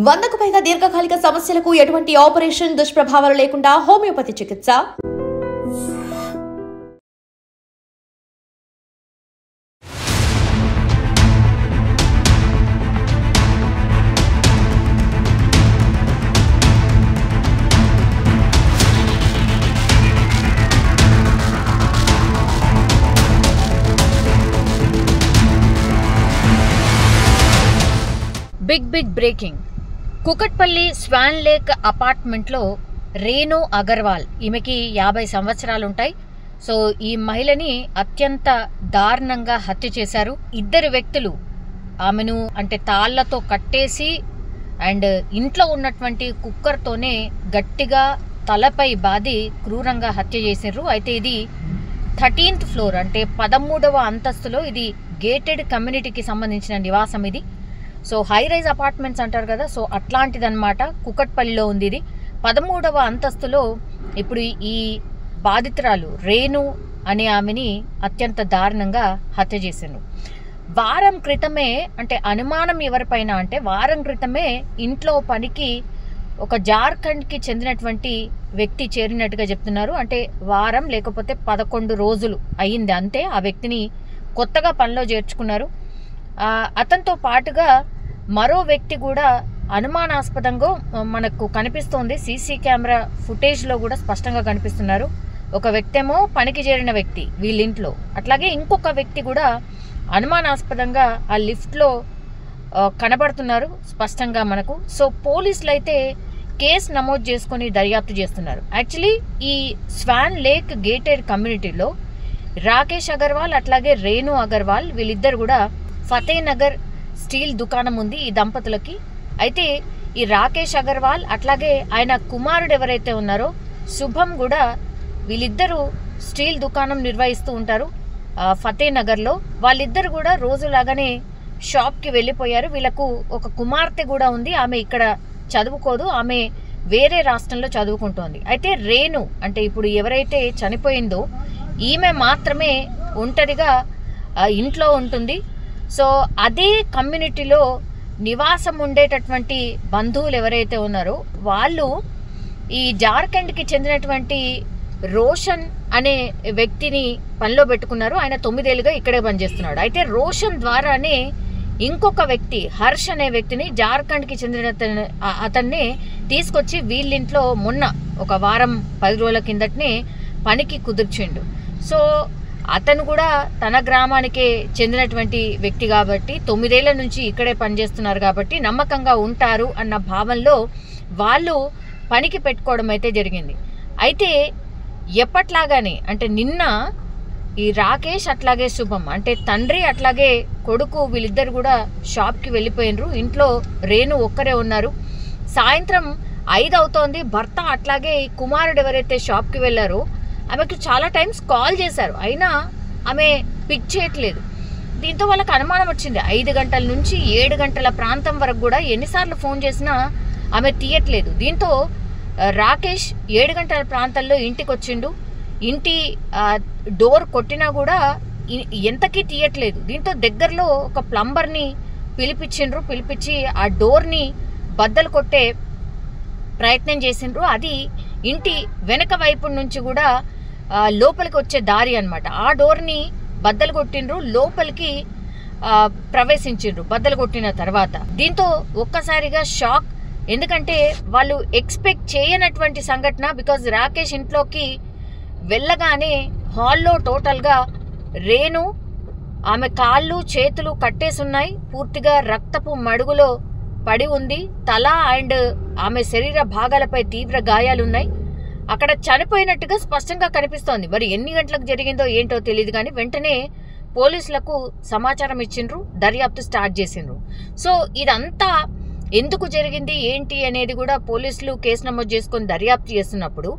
100కు పైగా దీర్ఘకాలిక సమస్యలకు ఎటువంటి ఆపరేషన్ దుష్ప్రభావాలు లేకుండా హోమియోపతి చికిత్స. Big breaking. Kukatpally swan lake అపార్ట్మెంట్లో రేణు అగర్వాల్, ఈమెకి 50 సంవత్సరాలు ఉంటాయి. సో ఈ మహిళని అత్యంత దారుణంగా హత్య చేశారు. 2 వ్యక్తులు ఆమెను అంటే తాళ్లతో కట్టేసి అండ్ ఇంట్లో ఉన్నటువంటి కుక్కర్తోనే గట్టిగా తలపై బాది క్రూరంగా హత్య చేశారు. అయితే ఇది 13th ఫ్లోర్ అంటే 13వ అంతస్తులో, ఇది గేటెడ్ కమ్యూనిటీకి సంబంధించిన నివాసం ఇది. సో హై రైజ్ అపార్ట్మెంట్స్ అంటారు కదా, సో అట్లాంటిదన్నమాట. కుకట్పల్లిలో ఉంది ఇది. 13వ అంతస్తులో ఇప్పుడు ఈ బాధితురాలు రేణు అనే ఆమెని అత్యంత దారుణంగా హత్య చేశారు. వారం క్రితమే, అంటే అనుమానం ఎవరిపైన అంటే వారం క్రితమే ఇంట్లో పనికి ఒక జార్ఖండ్కి చెందినటువంటి వ్యక్తి చేరినట్టుగా చెప్తున్నారు. అంటే వారం లేకపోతే 11 రోజులు అయ్యింది అంతే. ఆ వ్యక్తిని కొత్తగా పనిలో చేర్చుకున్నారు. అతనితో పాటుగా మరో వ్యక్తి కూడా అనుమానాస్పదంగా మనకు కనిపిస్తోంది. సీసీ కెమెరా ఫుటేజ్లో కూడా స్పష్టంగా కనిపిస్తున్నారు. ఒక వ్యక్తి ఏమో పనికి చేరిన వ్యక్తి వీళ్ళింట్లో, అట్లాగే ఇంకొక వ్యక్తి కూడా అనుమానాస్పదంగా ఆ లిఫ్ట్లో కనబడుతున్నారు స్పష్టంగా మనకు. సో పోలీసులు అయితే కేసు నమోదు చేసుకొని దర్యాప్తు చేస్తున్నారు. యాక్చువల్లీ ఈ స్వాన్ లేక్ గేటెడ్ కమ్యూనిటీలో రాకేష్ అగర్వాల్ అట్లాగే రేణు అగర్వాల్ వీళ్ళిద్దరు కూడా ఫతేనగర్ స్టీల్ దుకాణం ఉంది ఈ దంపతులకి. అయితే ఈ రాకేష్ అగర్వాల్ అట్లాగే ఆయన కుమారుడు ఎవరైతే ఉన్నారో శుభం కూడా, వీళ్ళిద్దరూ స్టీల్ దుకాణం నిర్వహిస్తూ ఉంటారు ఫతేనగర్లో. వాళ్ళిద్దరు కూడా రోజులాగానే షాప్కి వెళ్ళిపోయారు. వీళ్ళకు ఒక కుమార్తె కూడా ఉంది. ఆమె ఇక్కడ చదువుకోదు, ఆమె వేరే రాష్ట్రంలో చదువుకుంటోంది. అయితే రేణు అంటే ఇప్పుడు ఎవరైతే చనిపోయిందో ఈమె మాత్రమే ఒంటరిగా ఇంట్లో ఉంటుంది. సో అదే కమ్యూనిటీలో నివాసం ఉండేటటువంటి బంధువులు ఎవరైతే ఉన్నారో వాళ్ళు ఈ జార్ఖండ్కి చెందినటువంటి రోషన్ అనే వ్యక్తిని పనిలో పెట్టుకున్నారు. ఆయన 9 ఏళ్ళుగా ఇక్కడే పనిచేస్తున్నాడు. అయితే రోషన్ ద్వారానే ఇంకొక వ్యక్తి హర్ష్ అనే వ్యక్తిని జార్ఖండ్కి చెందిన అతన్ని తీసుకొచ్చి వీళ్ళింట్లో మొన్న ఒక వారం 10 రోజుల కిందటనే పనికి కుదుర్చిండు. సో అతను కూడా తన గ్రామానికే చెందినటువంటి వ్యక్తి కాబట్టి 9 ఏళ్ల నుంచి ఇక్కడే పనిచేస్తున్నారు కాబట్టి నమ్మకంగా ఉంటారు అన్న భావంలో వాళ్ళు పనికి పెట్టుకోవడం అయితే జరిగింది. అయితే ఎప్పట్లాగానే అంటే నిన్న ఈ రాకేష్ అట్లాగే శుభం అంటే తండ్రి అట్లాగే కొడుకు వీళ్ళిద్దరు కూడా షాప్కి వెళ్ళిపోయినరు. ఇంట్లో రేణు ఒక్కరే ఉన్నారు. సాయంత్రం 5 అవుతోంది. భర్త అట్లాగే ఈ కుమారుడు ఎవరైతే షాప్కి వెళ్ళారో ఆమెకు చాలా టైమ్స్ కాల్ చేశారు, అయినా ఆమె పిక్ చేయట్లేదు. దీంతో వాళ్ళకి అనుమానం వచ్చింది. 5 గంటల నుంచి 7 గంటల ప్రాంతం వరకు కూడా ఎన్నిసార్లు ఫోన్ చేసినా ఆమె తీయట్లేదు. దీంతో రాకేష్ 7 గంటల ప్రాంతంలో ఇంటికి వచ్చిండు. ఇంటి డోర్ కొట్టినా కూడా ఎంతకీ తీయట్లేదు. దీంతో దగ్గరలో ఒక ప్లంబర్ని పిలిపించి ఆ డోర్ని బద్దలు కొట్టే ప్రయత్నం చేసిండ్రు. అది ఇంటి వెనక వైపు నుంచి కూడా లోపలికి వచ్చే దారి అన్నమాట. ఆ డోర్ని బద్దలు కొట్టిండ్రు, లోపలికి ప్రవేశించిండ్రు బద్దలు కొట్టిన తర్వాత. దీంతో ఒక్కసారిగా షాక్. ఎందుకంటే వాళ్ళు ఎక్స్పెక్ట్ చేయనటువంటి సంఘటన. బికాజ్ రాకేష్ ఇంట్లోకి వెళ్ళగానే హాల్లో టోటల్గా రేణు, ఆమె కాళ్ళు చేతులు కట్టేసున్నాయి, పూర్తిగా రక్తపు మడుగులో పడి ఉంది. తల అండ్ ఆమె శరీర భాగాలపై తీవ్ర గాయాలున్నాయి. అక్కడ చనిపోయినట్టుగా స్పష్టంగా కనిపిస్తోంది. మరి ఎన్ని గంటలకు జరిగిందో ఏంటో తెలియదు కానీ వెంటనే పోలీసులకు సమాచారం ఇచ్చిండ్రు, దర్యాప్తు స్టార్ట్ చేసిండ్రు. సో ఇదంతా ఎందుకు జరిగింది ఏంటి అనేది కూడా పోలీసులు కేసు నమోదు చేసుకొని దర్యాప్తు చేస్తున్నప్పుడు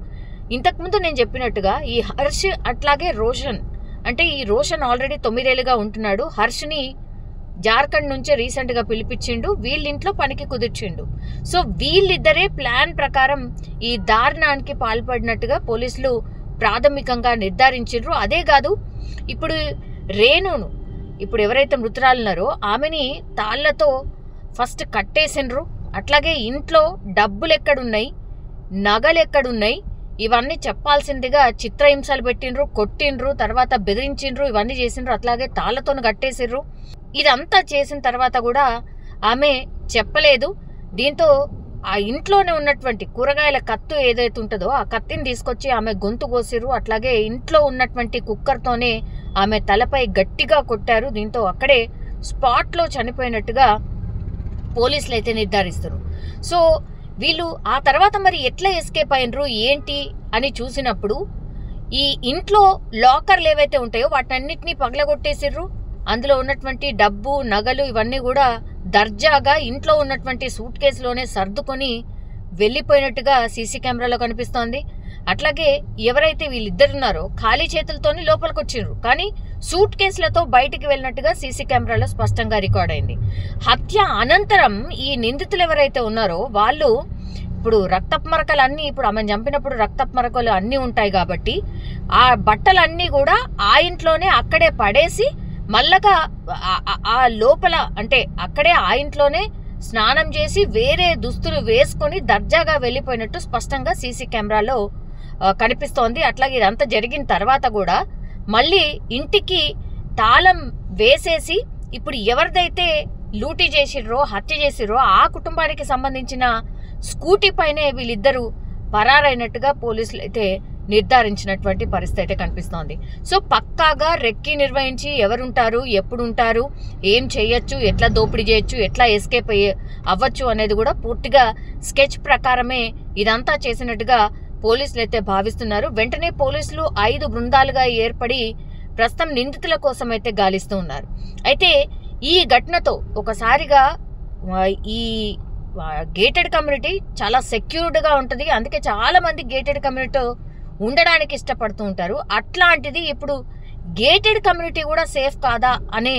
ఇంతకుముందు నేను చెప్పినట్టుగా ఈ హర్ష్ అట్లాగే రోషన్, అంటే ఈ రోషన్ ఆల్రెడీ 9 ఏళ్ళుగా ఉంటున్నాడు. హర్ష్ని జార్ఖండ్ నుంచే రీసెంట్గా పిలిపించిండు, వీళ్ళింట్లో పనికి కుదిర్చిండు. సో వీళ్ళిద్దరే ప్లాన్ ప్రకారం ఈ దారుణానికి పాల్పడినట్టుగా పోలీసులు ప్రాథమికంగా నిర్ధారించిండ్రు. అదే కాదు, ఇప్పుడు రేణును, ఇప్పుడు ఎవరైతే మృతురాలున్నారో ఆమెని తాళ్లతో ఫస్ట్ కట్టేసిండ్రు. అట్లాగే ఇంట్లో డబ్బులు ఎక్కడున్నాయి, నగలు ఎక్కడున్నాయి, ఇవన్నీ చెప్పాల్సిందిగా చిత్రహింసలు పెట్టిండ్రు, కొట్టిండ్రు, తర్వాత బెదిరించిండ్రు, ఇవన్నీ చేసిండ్రు. అట్లాగే తాళ్లతో కట్టేసిర్రు. ఇదంతా చేసిన తర్వాత కూడా ఆమె చెప్పలేదు. దీంతో ఆ ఇంట్లోనే ఉన్నటువంటి కూరగాయల కత్తు ఏదైతే ఉంటుందో ఆ కత్తిని తీసుకొచ్చి ఆమె గొంతు కోసిరు. అట్లాగే ఇంట్లో ఉన్నటువంటి కుక్కర్తోనే ఆమె తలపై గట్టిగా కొట్టారు. దీంతో అక్కడే స్పాట్లో చనిపోయినట్టుగా పోలీసులు అయితే నిర్ధారిస్తారు. సో వీళ్ళు ఆ తర్వాత మరి ఎట్లా ఎస్కేప్ అయినరు ఏంటి అని చూసినప్పుడు ఈ ఇంట్లో లాకర్లు ఏవైతే ఉంటాయో వాటన్నిటిని పగలగొట్టేసిర్రు. అందులో ఉన్నటువంటి డబ్బు, నగలు ఇవన్నీ కూడా దర్జాగా ఇంట్లో ఉన్నటువంటి సూట్ కేసులోనే సర్దుకొని వెళ్ళిపోయినట్టుగా సీసీ కెమెరాలో కనిపిస్తోంది. అట్లాగే ఎవరైతే వీళ్ళిద్దరున్నారో ఖాళీ చేతులతోనే లోపలికి వచ్చిర్రు, కానీ సూట్ కేసులతో బయటికి వెళ్ళినట్టుగా సీసీ కెమెరాలో స్పష్టంగా రికార్డ్ అయింది. హత్య అనంతరం ఈ నిందితులు ఎవరైతే ఉన్నారో వాళ్ళు ఇప్పుడు రక్తపు మరకలు అన్నీ, ఇప్పుడు ఆమెను చంపినప్పుడు రక్తపు మరకలు అన్నీ ఉంటాయి కాబట్టి ఆ బట్టలన్నీ కూడా ఆ ఇంట్లోనే అక్కడే పడేసి మళ్ళగా ఆ లోపల అంటే అక్కడే ఆ ఇంట్లోనే స్నానం చేసి వేరే దుస్తులు వేసుకొని దర్జాగా వెళ్ళిపోయినట్టు స్పష్టంగా సీసీ కెమెరాలో కనిపిస్తోంది. అట్లాగే ఇదంతా జరిగిన తర్వాత కూడా మళ్ళీ ఇంటికి తాళం వేసేసి ఇప్పుడు ఎవరిదైతే లూటీ చేసిర్రో, హత్య చేసిర్రో ఆ కుటుంబానికి సంబంధించిన స్కూటీ పైనే వీళ్ళిద్దరూ పరారైనట్టుగా పోలీసులు అయితే నిర్ధారించినటువంటి పరిస్థితి అయితే కనిపిస్తోంది. సో పక్కాగా రెక్కి నిర్వహించి ఎవరుంటారు, ఎప్పుడు ఉంటారు, ఏం చేయొచ్చు, ఎట్లా దోపిడీ చేయొచ్చు, ఎట్లా ఎస్కేప్ అవ్వచ్చు అనేది కూడా పూర్తిగా స్కెచ్ ప్రకారమే ఇదంతా చేసినట్టుగా పోలీసులు అయితే భావిస్తున్నారు. వెంటనే పోలీసులు 5 బృందాలుగా ఏర్పడి ప్రస్తుతం నిందితుల కోసం అయితే గాలిస్తూ ఉన్నారు. అయితే ఈ ఘటనతో ఒకసారిగా ఈ గేటెడ్ కమ్యూనిటీ చాలా సెక్యూర్డ్గా ఉంటుంది. అందుకే చాలా మంది గేటెడ్ కమ్యూనిటీ ఉండడానికి ఇష్టపడుతూ ఉంటారు. అట్లాంటిది ఇప్పుడు గేటెడ్ కమ్యూనిటీ కూడా సేఫ్ కాదా అనే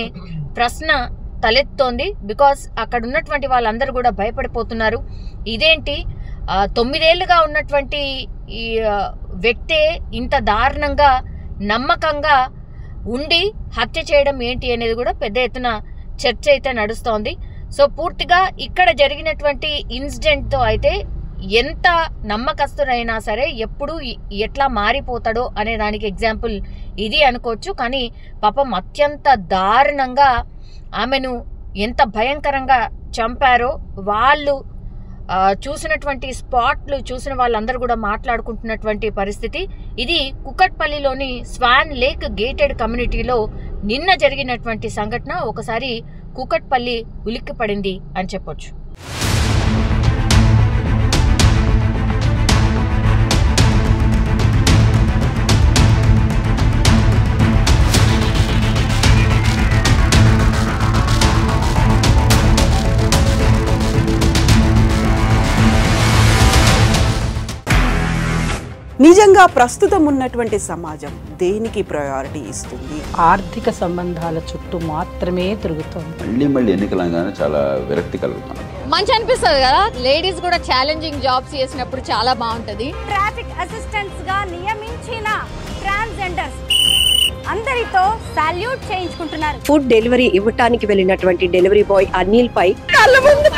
ప్రశ్న తలెత్తోంది. బికాస్ అక్కడ ఉన్నటువంటి వాళ్ళందరూ కూడా భయపడిపోతున్నారు. ఇదేంటి 9 ఏళ్లుగా ఉన్నటువంటి ఈ వ్యక్తే ఇంత దారుణంగా నమ్మకంగా ఉండి హత్య చేయడం ఏంటి అనేది కూడా పెద్ద ఎత్తున చర్చ అయితే నడుస్తోంది. సో పూర్తిగా ఇక్కడ జరిగినటువంటి ఇన్సిడెంట్తో అయితే ఎంత నమ్మకస్తుడైనా సరే ఎప్పుడు ఎట్లా మారిపోతాడో అనే దానికి ఎగ్జాంపుల్ ఇది అనుకోవచ్చు. కానీ పాపం అత్యంత దారుణంగా ఆమెను ఎంత భయంకరంగా చంపారో వాళ్ళు చూసినటువంటి స్పాట్లు చూసిన వాళ్ళందరూ కూడా మాట్లాడుకుంటున్నటువంటి పరిస్థితి ఇది. కుకట్పల్లిలోని స్వాన్ లేక్ గేటెడ్ కమ్యూనిటీలో నిన్న జరిగినటువంటి సంఘటన ఒకసారి కుకట్పల్లి ఉలిక్కిపడింది అని చెప్పొచ్చు. నిజంగా ప్రస్తుతం ఉన్నటువంటి సమాజం దేనికి ప్రయారిటీ ఇస్తుంది? ఆర్థిక సంబంధాల చుట్టూ మాత్రమే తిరుగుతుంది. మళ్ళీ ఎన్నికలంగానే చాలా విరక్తి కలుగుతున్నాం. మంచి అనిపిస్తుంది కదా, లేడీస్ కూడా ఛాలెంజింగ్ జాబ్స్ చేసినప్పుడు చాలా బాగుంటది. ట్రాఫిక్ అసిస్టెంట్స్ గా నియమించిన ట్రాన్స్జెండర్స్ అందరితో సాల్యూట్ చేయించుకుంటున్నారు. ఫుడ్ డెలివరీ ఇవ్వటానికి వెళ్ళినటువంటి డెలివరీ బాయ్ అనిల్ పై కళ్ళ ముందు